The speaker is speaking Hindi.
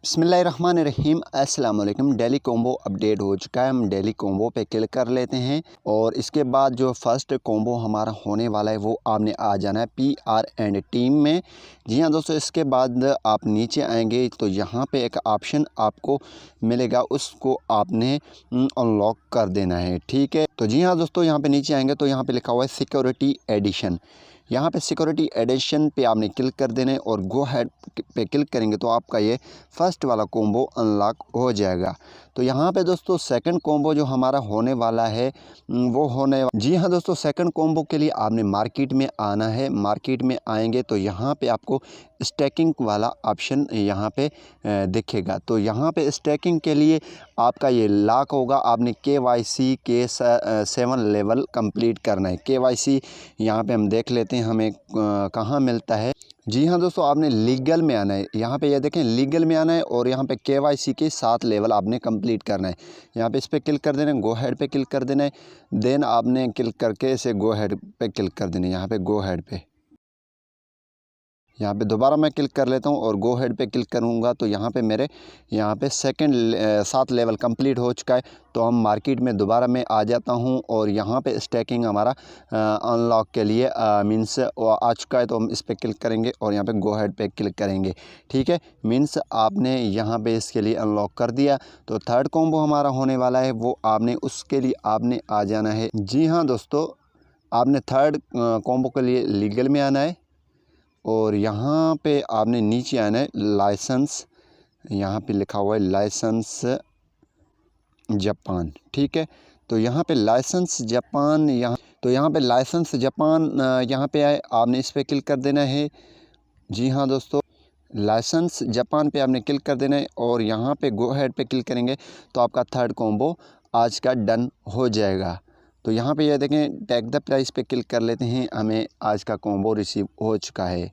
बिस्मिल्लाहिर्रहमानिर्रहीम अस्सलाम वालेकुम। डेली कॉम्बो अपडेट हो चुका है। हम डेली कॉम्बो पे क्लिक कर लेते हैं और इसके बाद जो फर्स्ट कॉम्बो हमारा होने वाला है वो आपने आ जाना है PR एंड टीम में। जी हाँ दोस्तों, इसके बाद आप नीचे आएंगे तो यहाँ पे एक ऑप्शन आपको मिलेगा, उसको आपने अनलॉक कर देना है। ठीक है, तो जी हाँ दोस्तों, यहाँ पे नीचे आएंगे तो यहाँ पे लिखा हुआ है सिक्योरिटी एडिशन। यहाँ पे सिक्योरिटी एडिशन पे आपने क्लिक कर देना है और गो हेड पे क्लिक करेंगे तो आपका ये फर्स्ट वाला कॉम्बो अनलॉक हो जाएगा। तो यहाँ पे दोस्तों सेकंड कॉम्बो जो हमारा होने वाला है वो जी हाँ दोस्तों, सेकंड कॉम्बो के लिए आपने मार्केट में आना है। मार्केट में आएंगे तो यहाँ पे आपको स्टैकिंग वाला ऑप्शन यहाँ पे दिखेगा। तो यहाँ पे स्टैकिंग के लिए आपका ये लॉक होगा। आपने KYC के 7 लेवल कंप्लीट करना है। KYC यहाँ पे हम देख लेते हैं हमें कहाँ मिलता है। जी हाँ दोस्तों, आपने लीगल में आना है। यहाँ पे ये देखें, लीगल में आना है और यहाँ पे KYC के 7 लेवल आपने कंप्लीट करना है। यहाँ पे इस पर क्लिक कर देना है, गो हेड पे क्लिक कर देना है। देन आपने क्लिक करके इसे गो हेड पे क्लिक कर देना है। यहाँ पे गो हेड पे, यहाँ पे दोबारा मैं क्लिक कर लेता हूँ और गो हेड पे क्लिक करूँगा तो यहाँ पे मेरे यहाँ पे 7 लेवल कंप्लीट हो चुका है। तो हम मार्केट में दोबारा मैं आ जाता हूँ और यहाँ पे स्टैकिंग हमारा अनलॉक के लिए मीन्स आ चुका है। तो हम इस पर क्लिक करेंगे और यहाँ पे गो हेड पे क्लिक करेंगे। ठीक है, मीन्स आपने यहाँ पे इसके लिए अनलॉक कर दिया। तो थर्ड कॉम्बो हमारा होने वाला है, वो आपने उसके लिए आपने आ जाना है। जी हाँ दोस्तों, आपने थर्ड कॉम्बो के लिए लीगल में आना है और यहाँ पे आपने नीचे आना है लाइसेंस। यहाँ पे लिखा हुआ है लाइसेंस जापान। ठीक है, तो यहाँ पे लाइसेंस जापान, यहाँ पे लाइसेंस जापान यहाँ पे आए, आपने इस पर क्लिक कर देना है। जी हाँ दोस्तों, लाइसेंस जापान पे आपने क्लिक कर देना है और यहाँ पे गो हेड पे क्लिक करेंगे तो आपका थर्ड कॉम्बो आज का डन हो जाएगा। तो यहाँ पे ये देखें, टैग द प्राइस पे क्लिक कर लेते हैं, हमें आज का कॉम्बो रिसीव हो चुका है।